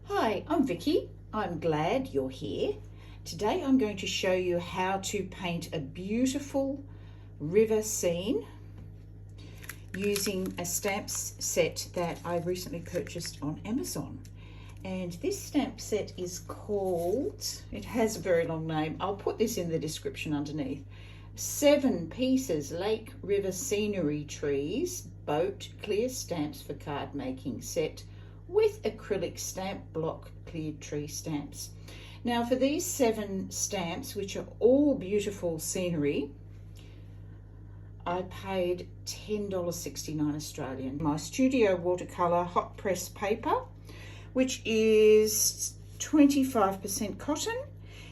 Hi, I'm Vicky. I'm glad you're here. Today I'm going to show you how to paint a beautiful river scene using a stamps set that I recently purchased on Amazon. And this stamp set is called, it has a very long name, I'll put this in the description underneath. 7 pieces Lake River Scenery Trees Boat Clear Stamps for Card Making Set with acrylic stamp block cleared tree stamps. Now for these 7 stamps, which are all beautiful scenery, I paid $10.69 Australian. My Studio Watercolour hot press paper, which is 25% cotton.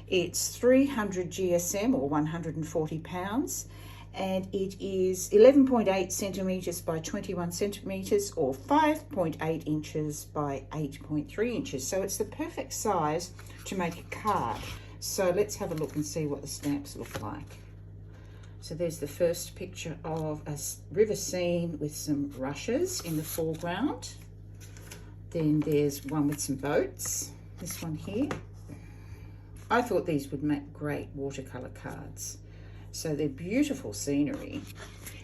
It's 300 GSM or 140 pounds, and it is 11.8 centimetres by 21 centimetres or 5.8 inches by 8.3 inches. So it's the perfect size to make a card. So let's have a look and see what the stamps look like. So there's the first picture of a river scene with some rushes in the foreground. Then there's one with some boats, this one here. I thought these would make great watercolour cards. So they're beautiful scenery,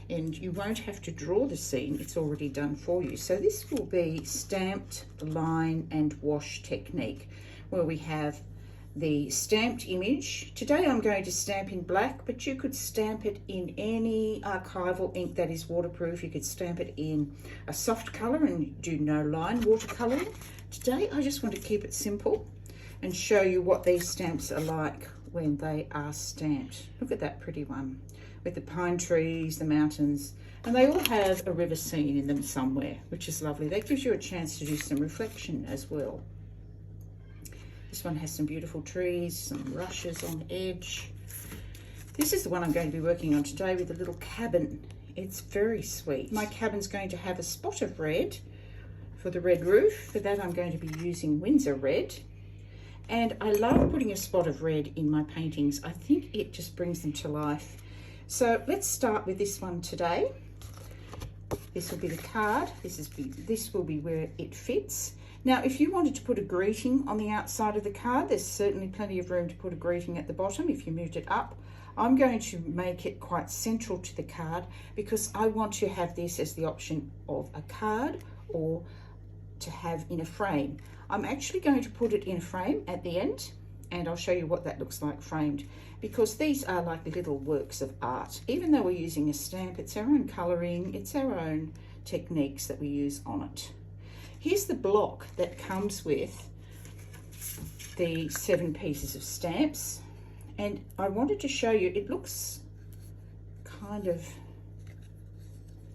and you won't have to draw the scene, it's already done for you. So this will be stamped line and wash technique, where we have the stamped image. Today I'm going to stamp in black, but you could stamp it in any archival ink that is waterproof. You could stamp it in a soft colour and do no line watercolouring. Today I just want to keep it simple and show you what these stamps are like when they are stamped. Look at that pretty one with the pine trees, the mountains, and they all have a river scene in them somewhere, which is lovely. That gives you a chance to do some reflection as well. This one has some beautiful trees, some rushes on the edge. This is the one I'm going to be working on today with a little cabin. It's very sweet. My cabin's going to have a spot of red for the red roof. For that I'm going to be using Winsor red. And I love putting a spot of red in my paintings. I think it just brings them to life. So let's start with this one today. This will be the card. This will be where it fits. Now, if you wanted to put a greeting on the outside of the card, there's certainly plenty of room to put a greeting at the bottom if you moved it up. I'm going to make it quite central to the card because I want to have this as the option of a card or to have in a frame. I'm actually going to put it in a frame at the end, and I'll show you what that looks like framed, because these are like little works of art. Even though we're using a stamp, it's our own colouring, it's our own techniques that we use on it. Here's the block that comes with the 7 pieces of stamps, and I wanted to show you, it looks kind of,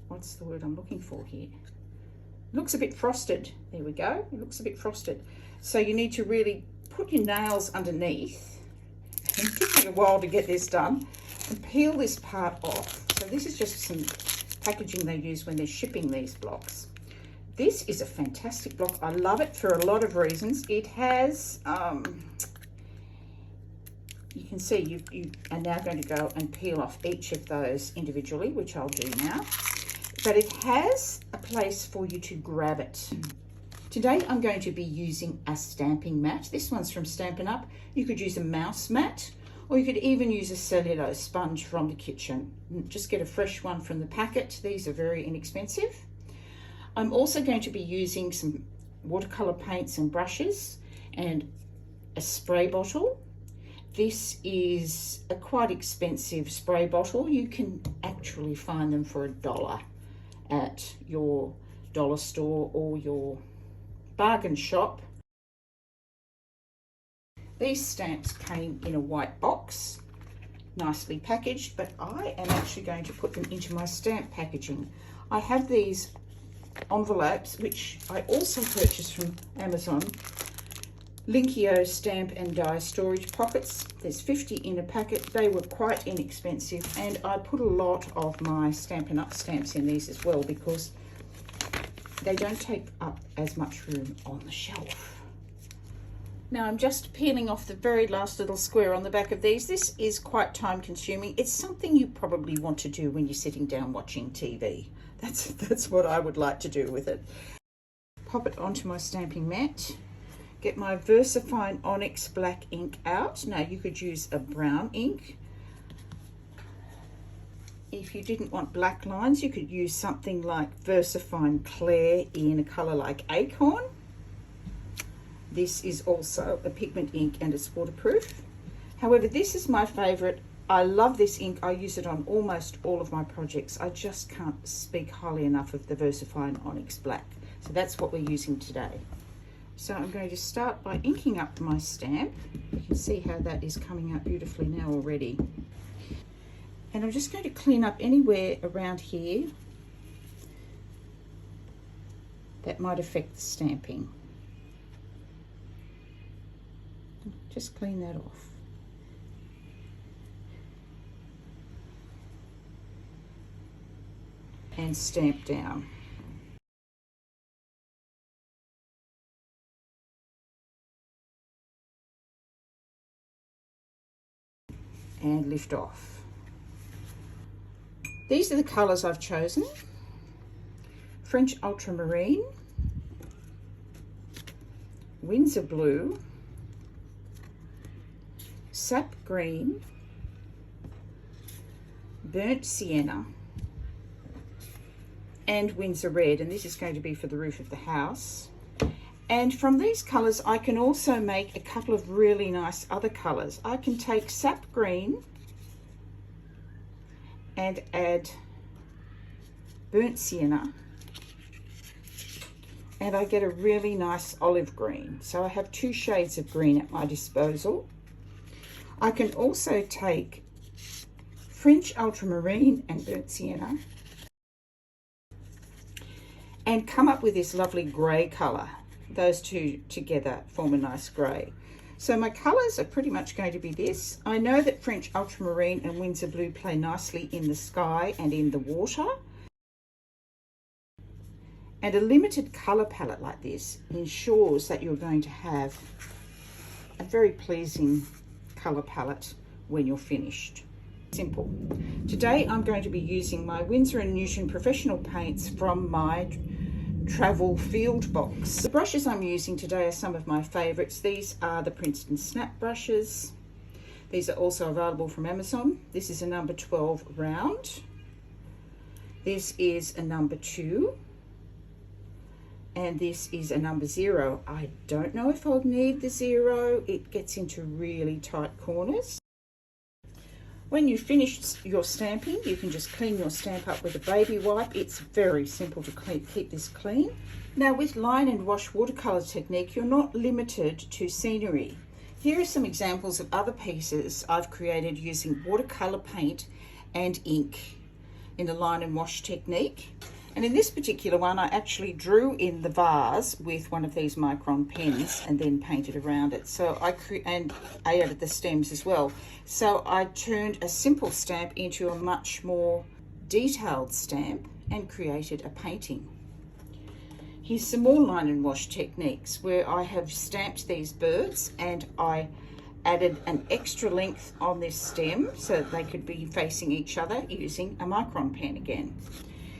what's the word I'm looking for here? Looks a bit frosted. There we go. It looks a bit frosted. So you need to really put your nails underneath. It took me a while to get this done. And peel this part off. So this is just some packaging they use when they're shipping these blocks. This is a fantastic block. I love it for a lot of reasons. It has, you can see you are now going to go and peel off each of those individually, which I'll do now. But it has a place for you to grab it. Today I'm going to be using a stamping mat. This one's from Stampin' Up. You could use a mouse mat, or you could even use a cellulose sponge from the kitchen. Just get a fresh one from the packet. These are very inexpensive. I'm also going to be using some watercolor paints and brushes and a spray bottle. This is a quite expensive spray bottle. You can actually find them for $1 at your dollar store or your bargain shop. These stamps came in a white box, nicely packaged, but I am actually going to put them into my stamp packaging. I have these envelopes, which I also purchased from Amazon, Linkio stamp and die storage pockets. There's 50 in a packet. They were quite inexpensive, and I put a lot of my Stampin' Up stamps in these as well because they don't take up as much room on the shelf. Now I'm just peeling off the very last little square on the back of these. This is quite time consuming. It's something you probably want to do when you're sitting down watching TV. That's what I would like to do with it. Pop it onto my stamping mat. get my VersaFine Onyx Black ink out. Now you could use a brown ink. If you didn't want black lines, you could use something like VersaFine Clair in a color like Acorn. This is also a pigment ink and it's waterproof. However, this is my favorite. I love this ink. I use it on almost all of my projects. I just can't speak highly enough of the VersaFine Onyx Black. So that's what we're using today. So I'm going to start by inking up my stamp. You can see how that is coming out beautifully now already. And I'm just going to clean up anywhere around here that might affect the stamping. Just clean that off. And stamp down. And lift off. These are the colours I've chosen. French Ultramarine, Winsor Blue, Sap Green, Burnt Sienna, and Winsor Red, and this is going to be for the roof of the house. And from these colours I can also make a couple of really nice other colours. I can take Sap Green and add Burnt Sienna, and I get a really nice olive green. So I have two shades of green at my disposal. I can also take French Ultramarine and Burnt Sienna and come up with this lovely grey colour. Those two together form a nice grey. So my colours are pretty much going to be this. I know that French Ultramarine and Winsor Blue play nicely in the sky and in the water. And a limited colour palette like this ensures that you're going to have a very pleasing colour palette when you're finished. Simple. Today I'm going to be using my Winsor & Newton professional paints from my travel field box. The brushes I'm using today are some of my favourites. These are the Princeton Snap brushes. These are also available from Amazon. This is a number 12 round. This is a number 2. And this is a number 0. I don't know if I'll need the 0. It gets into really tight corners. When you've finished your stamping, you can just clean your stamp up with a baby wipe. It's very simple to keep this clean. Now with line and wash watercolor technique, you're not limited to scenery. Here are some examples of other pieces I've created using watercolor paint and ink in the line and wash technique. And in this particular one, I actually drew in the vase with one of these Micron pens and then painted around it. So I added the stems as well. So I turned a simple stamp into a much more detailed stamp and created a painting. Here's some more line and wash techniques where I have stamped these birds and I added an extra length on this stem so that they could be facing each other using a Micron pen again.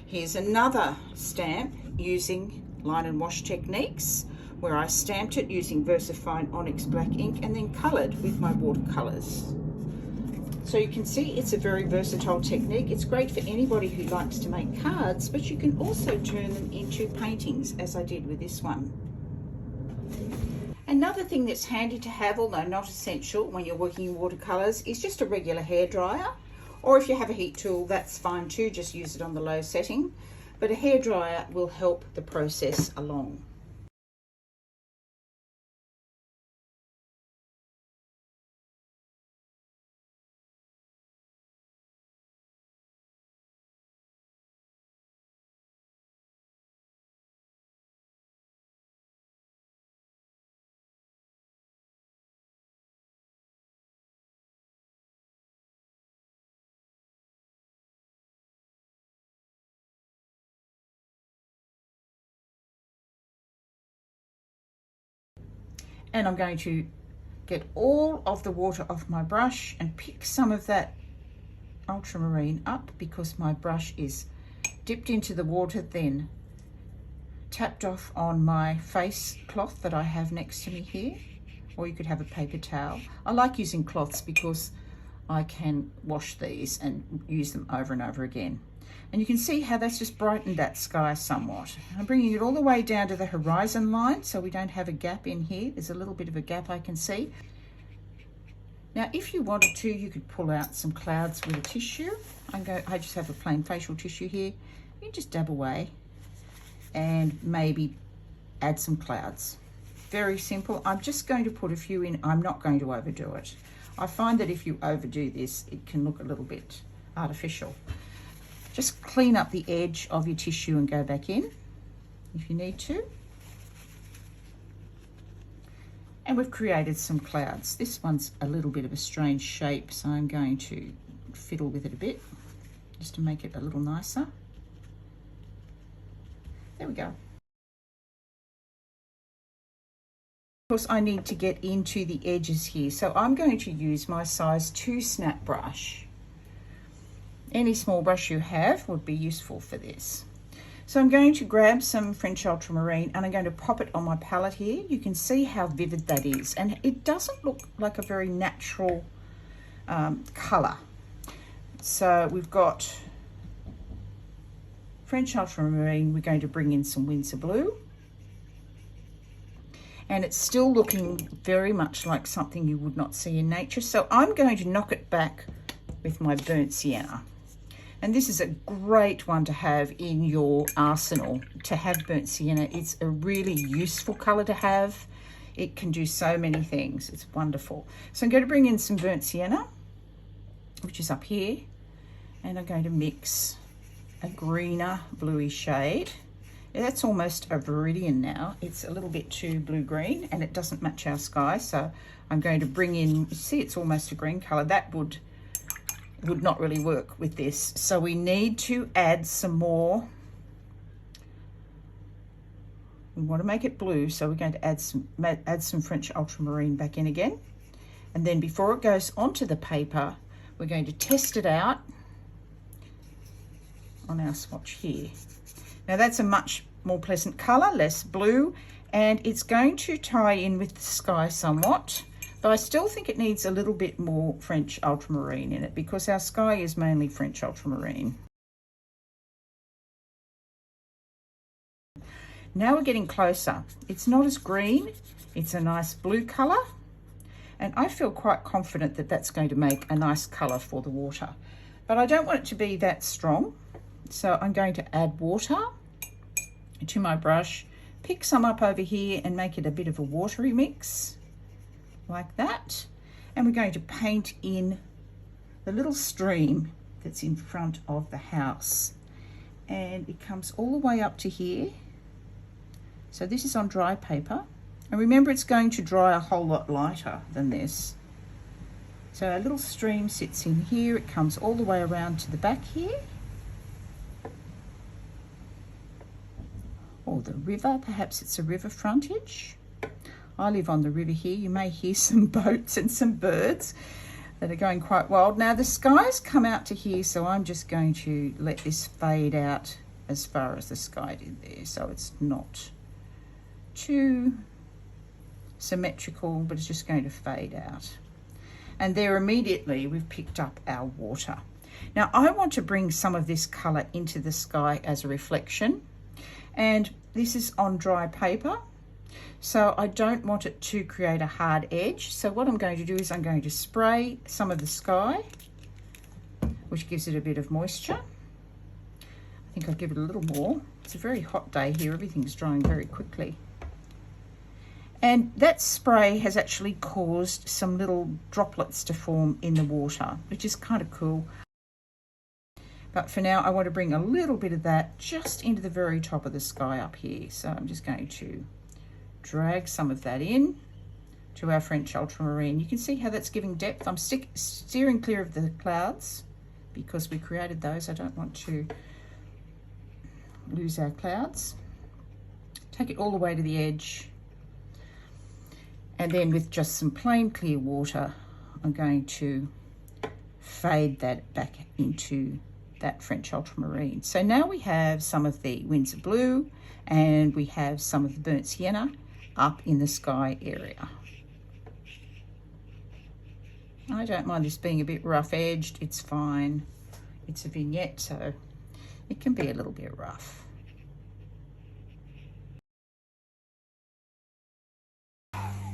Here's another stamp using line and wash techniques where I stamped it using VersaFine Onyx Black ink and then coloured with my watercolours. So you can see it's a very versatile technique. It's great for anybody who likes to make cards, but you can also turn them into paintings as I did with this one. Another thing that's handy to have, although not essential when you're working in watercolours, is just a regular hairdryer. Or if you have a heat tool, that's fine too, just use it on the low setting. But a hairdryer will help the process along. And I'm going to get all of the water off my brush and pick some of that ultramarine up because my brush is dipped into the water, then tapped off on my face cloth that I have next to me here, or you could have a paper towel. I like using cloths because I can wash these and use them over and over again. And you can see how that's just brightened that sky somewhat. I'm bringing it all the way down to the horizon line so we don't have a gap in here. There's a little bit of a gap I can see. Now, if you wanted to, you could pull out some clouds with a tissue. I just have a plain facial tissue here. You just dab away and maybe add some clouds. Very simple. I'm just going to put a few in. I'm not going to overdo it. I find that if you overdo this, it can look a little bit artificial. Just clean up the edge of your tissue and go back in if you need to. And we've created some clouds. This one's a little bit of a strange shape, so I'm going to fiddle with it a bit just to make it a little nicer. There we go. Of course, I need to get into the edges here, so I'm going to use my size 2 snap brush. Any small brush you have would be useful for this. So I'm going to grab some French Ultramarine and I'm going to pop it on my palette here. You can see how vivid that is, and it doesn't look like a very natural colour. So we've got French Ultramarine, we're going to bring in some Winsor Blue, and it's still looking very much like something you would not see in nature. So I'm going to knock it back with my Burnt Sienna. And this is a great one to have in your arsenal, to have Burnt Sienna. It's a really useful colour to have. It can do so many things. It's wonderful. So I'm going to bring in some Burnt Sienna, which is up here, and I'm going to mix a greener bluey shade. That's almost a Viridian now. It's a little bit too blue-green and it doesn't match our sky. So I'm going to bring in, see, it's almost a green colour. That would not really work with this. So we need to add some more. We want to make it blue, so we're going to add some French Ultramarine back in again. And then before it goes onto the paper, we're going to test it out on our swatch here. Now that's a much more pleasant colour, less blue, and it's going to tie in with the sky somewhat. But I still think it needs a little bit more French Ultramarine in it because our sky is mainly French Ultramarine. Now we're getting closer. It's not as green, it's a nice blue colour, and I feel quite confident that that's going to make a nice colour for the water. But I don't want it to be that strong, so I'm going to add water to my brush, pick some up over here and make it a bit of a watery mix. Like that, and we're going to paint in the little stream that's in front of the house, and it comes all the way up to here. So this is on dry paper, and remember it's going to dry a whole lot lighter than this. So our little stream sits in here, it comes all the way around to the back here, or the river, perhaps it's a river frontage. I live on the river here. You may hear some boats and some birds that are going quite wild. Now the sky's come out to here, so I'm just going to let this fade out as far as the sky did there. So it's not too symmetrical, but it's just going to fade out. And there immediately we've picked up our water. Now I want to bring some of this colour into the sky as a reflection. And this is on dry paper. So I don't want it to create a hard edge. So what I'm going to do is I'm going to spray some of the sky, which gives it a bit of moisture. I think I'll give it a little more. It's a very hot day here. Everything's drying very quickly. And that spray has actually caused some little droplets to form in the water, which is kind of cool. But for now, I want to bring a little bit of that just into the very top of the sky up here. So I'm just going to drag some of that in to our French Ultramarine. You can see how that's giving depth. I'm steering clear of the clouds because we created those. I don't want to lose our clouds. Take it all the way to the edge. And then with just some plain clear water, I'm going to fade that back into that French ultramarine. So now we have some of the Winsor blue and we have some of the burnt sienna up in the sky area. I don't mind this being a bit rough edged, it's fine. It's a vignette, so it can be a little bit rough.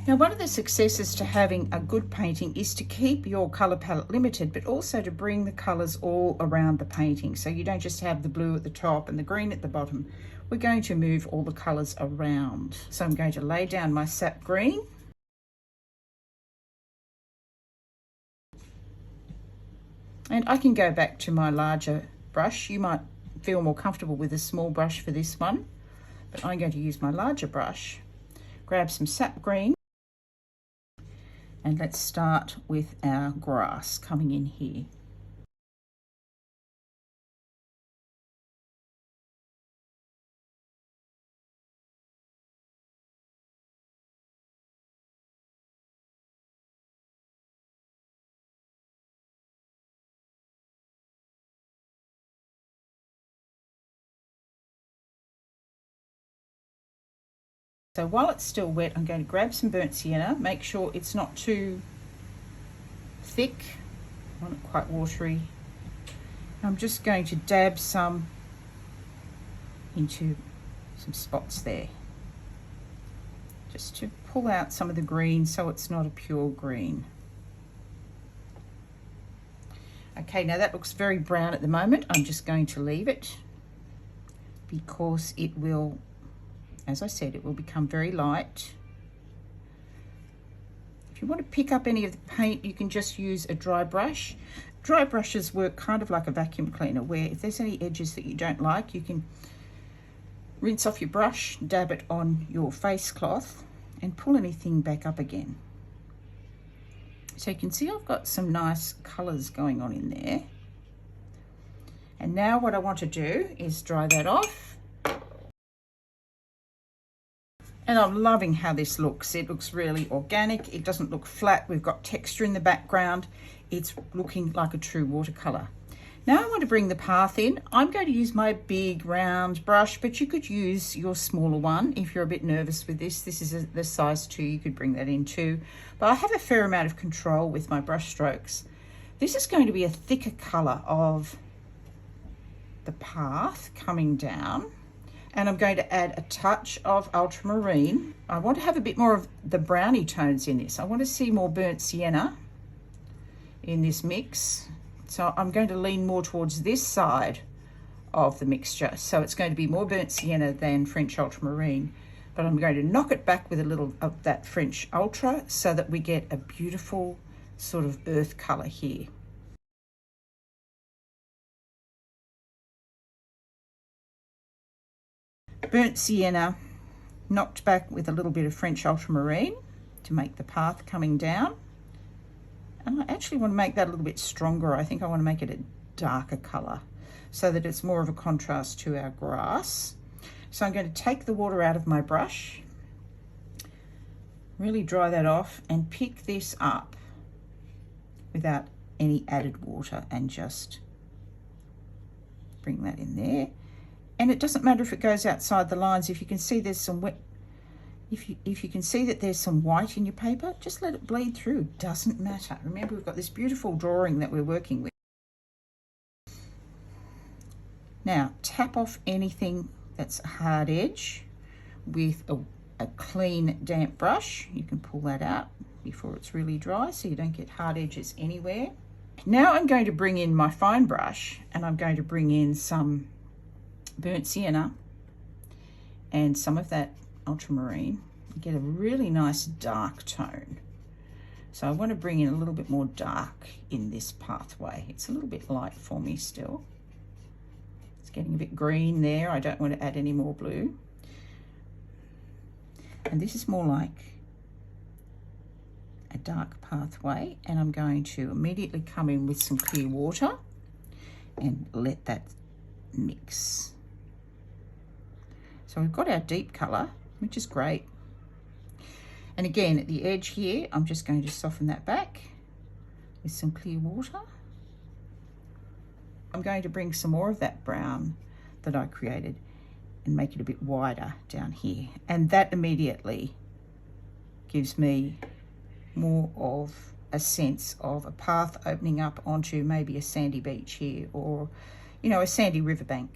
Now, one of the successes to having a good painting is to keep your colour palette limited, but also to bring the colours all around the painting. So you don't just have the blue at the top and the green at the bottom. We're going to move all the colours around. So I'm going to lay down my sap green. And I can go back to my larger brush. You might feel more comfortable with a small brush for this one, but I'm going to use my larger brush. Grab some sap green. And let's start with our grass coming in here. So while it's still wet, I'm going to grab some burnt sienna, make sure it's not too thick, not quite watery. I'm just going to dab some into some spots there, just to pull out some of the green so it's not a pure green. Okay, now that looks very brown at the moment. I'm just going to leave it because it will, as I said, it will become very light. If you want to pick up any of the paint, you can just use a dry brush. Dry brushes work kind of like a vacuum cleaner, where if there's any edges that you don't like, you can rinse off your brush, dab it on your face cloth and pull anything back up again. So you can see I've got some nice colours going on in there. And now what I want to do is dry that off. And I'm loving how this looks. It looks really organic. It doesn't look flat. We've got texture in the background. It's looking like a true watercolour. Now I want to bring the path in. I'm going to use my big round brush, but you could use your smaller one if you're a bit nervous with this. This is the size 2, you could bring that in too. But I have a fair amount of control with my brush strokes. This is going to be a thicker colour of the path coming down. And I'm going to add a touch of ultramarine. I want to have a bit more of the brownie tones in this. I want to see more burnt sienna in this mix. So I'm going to lean more towards this side of the mixture. So it's going to be more burnt sienna than French ultramarine. But I'm going to knock it back with a little of that French ultra so that we get a beautiful sort of earth colour here. Burnt sienna knocked back with a little bit of French ultramarine to make the path coming down. And I actually want to make that a little bit stronger. I think I want to make it a darker colour so that it's more of a contrast to our grass. So I'm going to take the water out of my brush, really dry that off and pick this up without any added water and just bring that in there. And it doesn't matter if it goes outside the lines. If you can see there's some wet, if you can see that there's some white in your paper, just let it bleed through. Doesn't matter. Remember, we've got this beautiful drawing that we're working with. Now, tap off anything that's a hard edge with a clean, damp brush. You can pull that out before it's really dry so you don't get hard edges anywhere. Now I'm going to bring in my fine brush and I'm going to bring in some burnt sienna and some of that ultramarine. You get a really nice dark tone. So I want to bring in a little bit more dark in this pathway. It's a little bit light for me still. It's getting a bit green there. I don't want to add any more blue. And this is more like a dark pathway, and I'm going to immediately come in with some clear water and let that mix. So we've got our deep colour, which is great. And again, at the edge here, I'm just going to soften that back with some clear water. I'm going to bring some more of that brown that I created and make it a bit wider down here. And that immediately gives me more of a sense of a path opening up onto maybe a sandy beach here, or, you know, a sandy riverbank.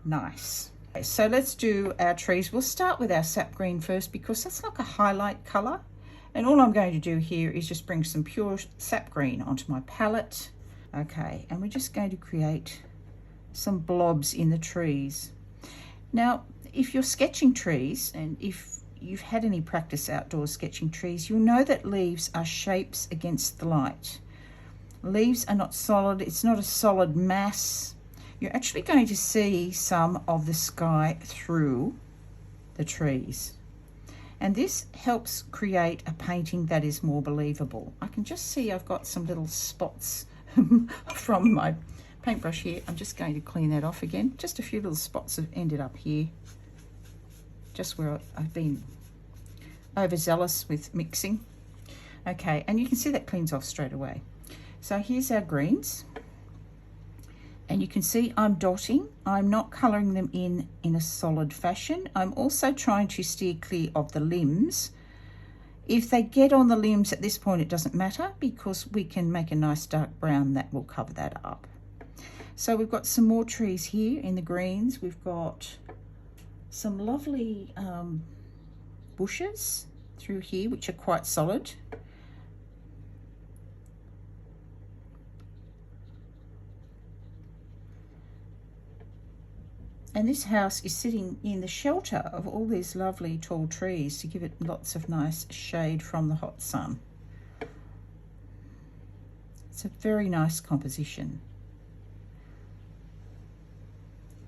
Nice. Okay, so let's do our trees. We'll start with our sap green first because that's like a highlight color. And all I'm going to do here is just bring some pure sap green onto my palette. Okay, and we're just going to create some blobs in the trees. Now, if you're sketching trees, and if you've had any practice outdoors sketching trees, you'll know that leaves are shapes against the light. Leaves are not solid, it's not a solid mass. You're actually going to see some of the sky through the trees. And this helps create a painting that is more believable. I can just see I've got some little spots from my paintbrush here. I'm just going to clean that off again. Just a few little spots have ended up here, just where I've been overzealous with mixing. Okay, and you can see that cleans off straight away. So here's our greens. And you can see I'm dotting. I'm not colouring them in a solid fashion. I'm also trying to steer clear of the limbs. If they get on the limbs at this point, it doesn't matter because we can make a nice dark brown that will cover that up. So we've got some more trees here in the greens. We've got some lovely bushes through here, which are quite solid. And this house is sitting in the shelter of all these lovely tall trees to give it lots of nice shade from the hot sun. It's a very nice composition.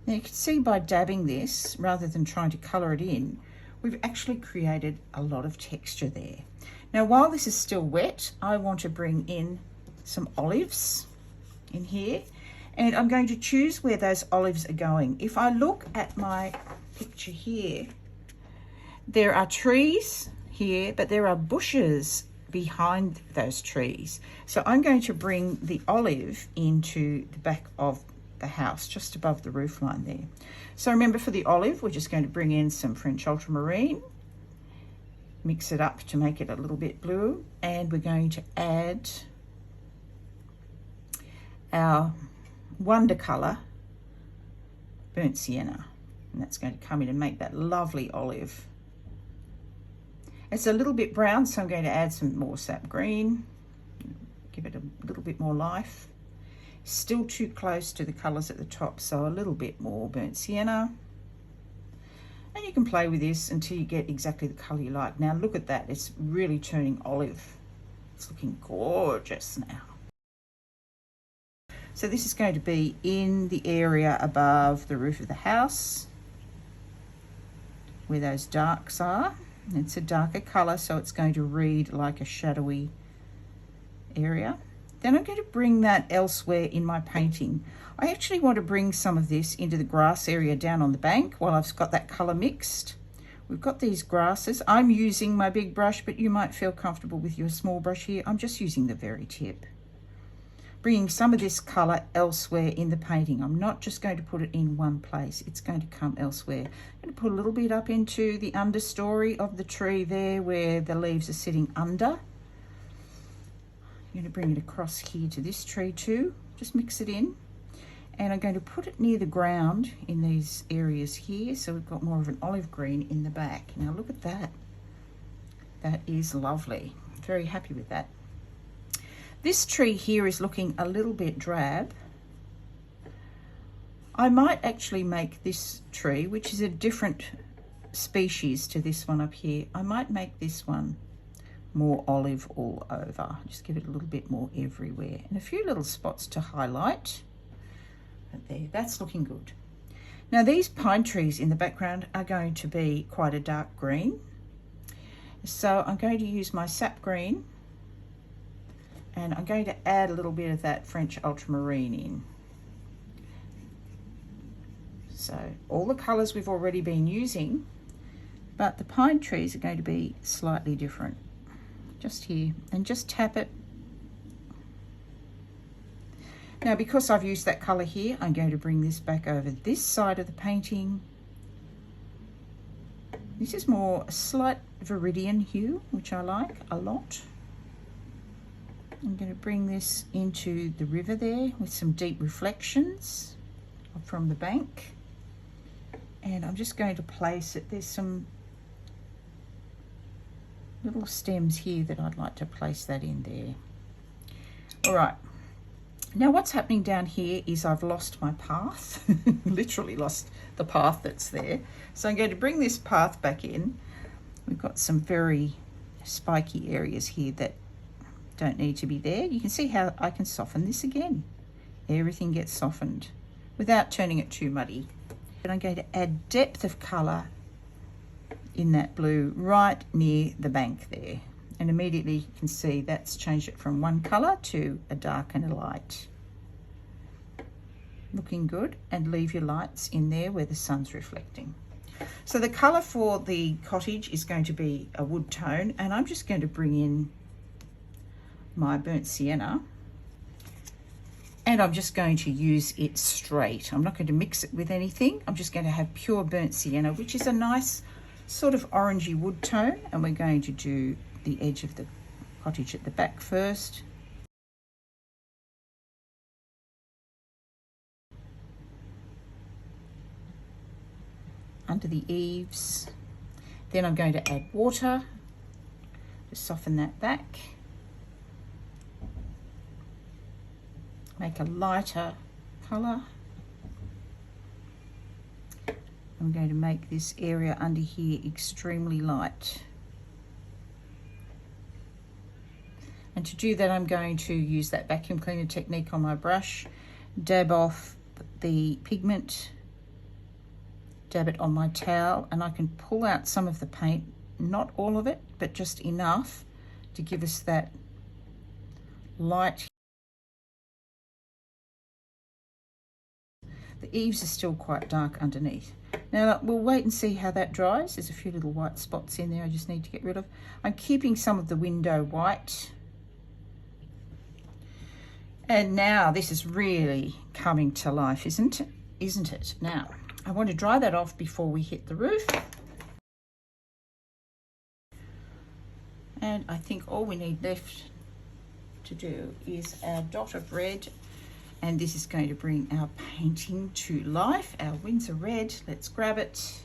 Now you can see by dabbing this, rather than trying to colour it in, we've actually created a lot of texture there. Now while this is still wet, I want to bring in some olives in here. And I'm going to choose where those olives are going. If I look at my picture here, there are trees here, but there are bushes behind those trees. So I'm going to bring the olive into the back of the house, just above the roofline there. So remember, for the olive, we're just going to bring in some French ultramarine, mix it up to make it a little bit blue, and we're going to add our Wonder Colour burnt sienna, and that's going to come in and make that lovely olive. It's a little bit brown, so I'm going to add some more sap green, give it a little bit more life. Still too close to the colours at the top, so a little bit more burnt sienna. And you can play with this until you get exactly the colour you like. Now look at that, it's really turning olive. It's looking gorgeous now. So this is going to be in the area above the roof of the house, where those darks are. It's a darker colour, so it's going to read like a shadowy area. Then I'm going to bring that elsewhere in my painting. I actually want to bring some of this into the grass area down on the bank while I've got that colour mixed. We've got these grasses. I'm using my big brush, but you might feel comfortable with your small brush here. I'm just using the very tip. Bringing some of this colour elsewhere in the painting. I'm not just going to put it in one place. It's going to come elsewhere. I'm going to put a little bit up into the understory of the tree there where the leaves are sitting under. I'm going to bring it across here to this tree too. Just mix it in. And I'm going to put it near the ground in these areas here. So we've got more of an olive green in the back. Now look at that. That is lovely. Very happy with that. This tree here is looking a little bit drab. I might actually make this tree, which is a different species to this one up here, I might make this one more olive all over. Just give it a little bit more everywhere and a few little spots to highlight. But there, that's looking good. Now these pine trees in the background are going to be quite a dark green. So I'm going to use my sap green, and I'm going to add a little bit of that French ultramarine in. So all the colours we've already been using, but the pine trees are going to be slightly different. Just here, and just tap it. Now, because I've used that colour here, I'm going to bring this back over this side of the painting. This is more a slight viridian hue, which I like a lot. I'm going to bring this into the river there with some deep reflections from the bank. And I'm just going to place it. There's some little stems here that I'd like to place that in there. All right. Now what's happening down here is I've lost my path, literally lost the path that's there. So I'm going to bring this path back in. We've got some very spiky areas here that don't need to be there. You can see how I can soften this again. Everything gets softened without turning it too muddy. And I'm going to add depth of colour in that blue right near the bank there. And immediately you can see that's changed it from one colour to a dark and a light. Looking good, and leave your lights in there where the sun's reflecting. So the colour for the cottage is going to be a wood tone, and I'm just going to bring in my burnt sienna, and I'm just going to use it straight. I'm not going to mix it with anything. I'm just going to have pure burnt sienna, which is a nice sort of orangey wood tone, and we're going to do the edge of the cottage at the back first. Under the eaves. Then I'm going to add water to soften that back. Make a lighter colour. I'm going to make this area under here extremely light. And to do that, I'm going to use that vacuum cleaner technique on my brush, dab off the pigment, dab it on my towel, and I can pull out some of the paint, not all of it, but just enough to give us that light. The eaves are still quite dark underneath. Now we'll wait and see how that dries. There's a few little white spots in there I just need to get rid of. I'm keeping some of the window white. And now this is really coming to life, isn't it? Now, I want to dry that off before we hit the roof. And I think all we need left to do is our dot of red, and this is going to bring our painting to life. Our Winsor red, let's grab it.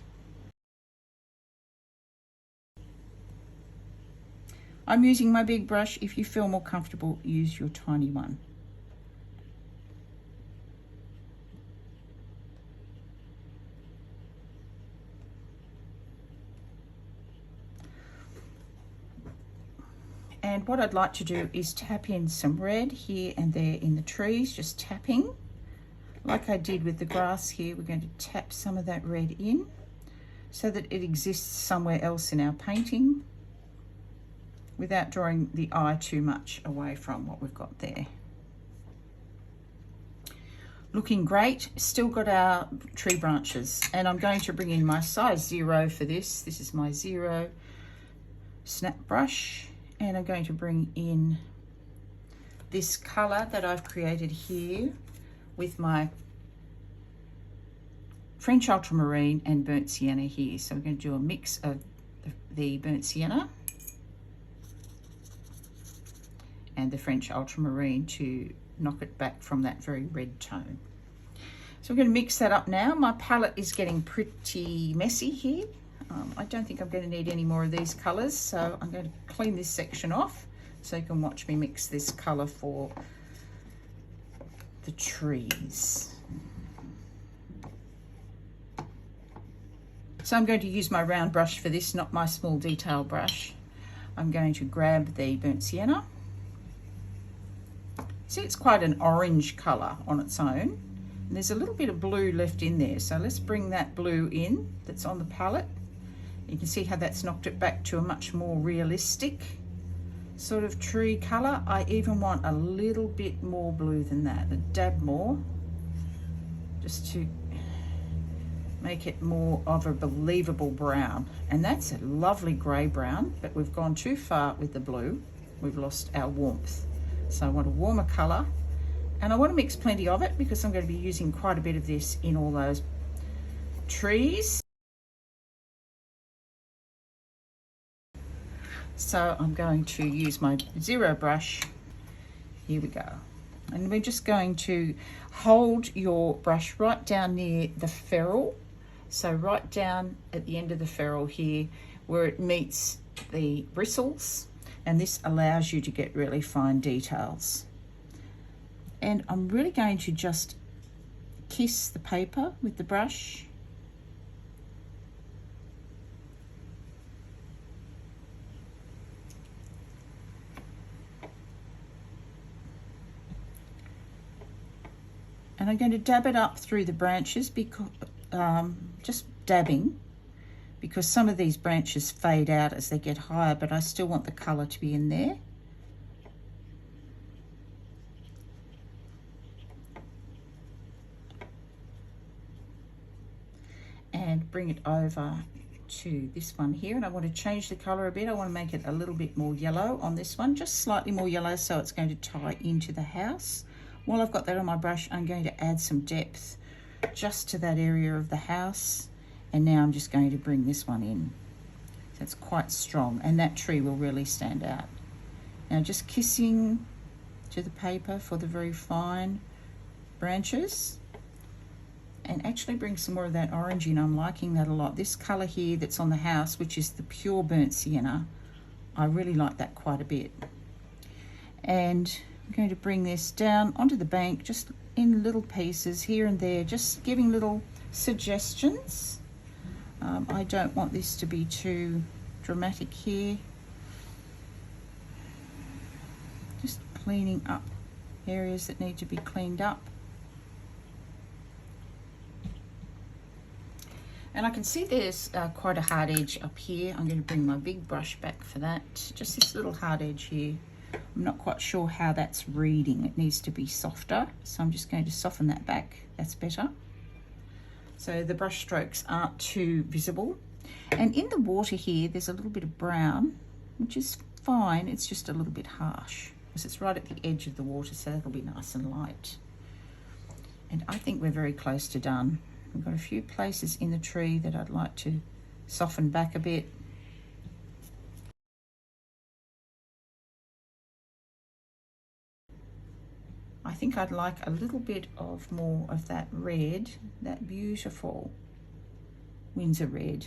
I'm using my big brush. If you feel more comfortable, use your tiny one. And what I'd like to do is tap in some red here and there in the trees, just tapping. Like I did with the grass here, we're going to tap some of that red in so that it exists somewhere else in our painting without drawing the eye too much away from what we've got there. Looking great. Still got our tree branches, and I'm going to bring in my size 0 for this. This is my 0 snap brush. And I'm going to bring in this colour that I've created here with my French ultramarine and burnt sienna here. So we're going to do a mix of the burnt sienna and the French ultramarine to knock it back from that very red tone. So we're going to mix that up now. My palette is getting pretty messy here. I don't think I'm going to need any more of these colours, so I'm going to clean this section off so you can watch me mix this colour for the trees. So I'm going to use my round brush for this, not my small detail brush. I'm going to grab the burnt sienna. See, it's quite an orange colour on its own. And there's a little bit of blue left in there, so let's bring that blue in that's on the palette. You can see how that's knocked it back to a much more realistic sort of tree colour. I even want a little bit more blue than that, a dab more, just to make it more of a believable brown. And that's a lovely grey brown, but we've gone too far with the blue. We've lost our warmth. So I want a warmer colour, And I want to mix plenty of it because I'm going to be using quite a bit of this in all those trees. So I'm going to use my Zero brush. Here we go. And we're just going to hold your brush right down near the ferrule. So right down at the end of the ferrule here where it meets the bristles. And this allows you to get really fine details. And I'm really going to just kiss the paper with the brush. And I'm going to dab it up through the branches, because just dabbing, because some of these branches fade out as they get higher, but I still want the colour to be in there. And bring it over to this one here, and I want to change the colour a bit. I want to make it a little bit more yellow on this one, just slightly more yellow, so it's going to tie into the house. While I've got that on my brush, I'm going to add some depth just to that area of the house, and now I'm just going to bring this one in. So it's quite strong, and that tree will really stand out. Now just kissing to the paper for the very fine branches, and actually bring some more of that orange in. I'm liking that a lot. This colour here that's on the house, which is the pure burnt sienna, I really like that quite a bit. And I'm going to bring this down onto the bank, just in little pieces here and there, just giving little suggestions. I don't want this to be too dramatic here. Just cleaning up areas that need to be cleaned up. And I can see there's quite a hard edge up here. I'm going to bring my big brush back for that. Just this little hard edge here. I'm not quite sure how that's reading. It needs to be softer. So I'm just going to soften that back. That's better. So the brush strokes aren't too visible. And in the water here, there's a little bit of brown, which is fine. It's just a little bit harsh because it's right at the edge of the water, so that'll be nice and light. And I think we're very close to done. We've got a few places in the tree that I'd like to soften back a bit. I think I'd like a little bit of more of that red, that beautiful Winsor red,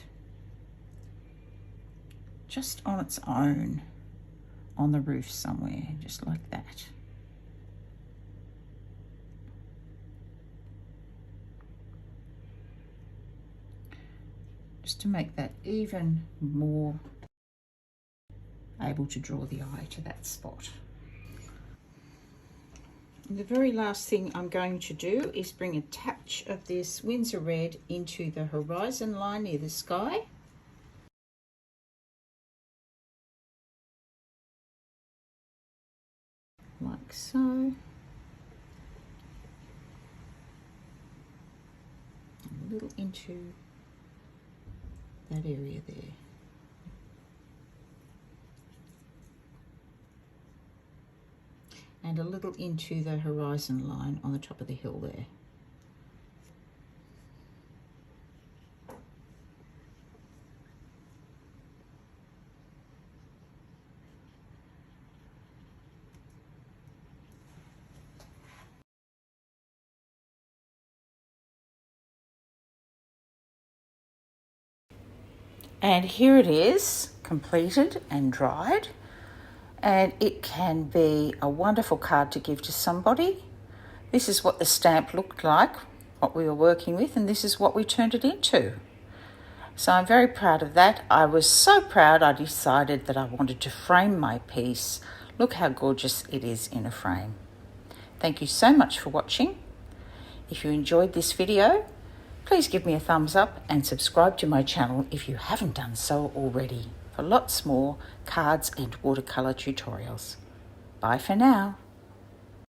just on its own on the roof somewhere, just like that. Just to make that even more able to draw the eye to that spot. And the very last thing I'm going to do is bring a touch of this Winsor red into the horizon line near the sky. Like so. A little into that area there. And a little into the horizon line on the top of the hill there. And here it is, completed and dried. And it can be a wonderful card to give to somebody. This is what the stamp looked like, what we were working with, and this is what we turned it into. So I'm very proud of that. I was so proud I decided that I wanted to frame my piece. Look how gorgeous it is in a frame. Thank you so much for watching. If you enjoyed this video, please give me a thumbs up and subscribe to my channel if you haven't done so already, for lots more cards and watercolour tutorials. Bye for now.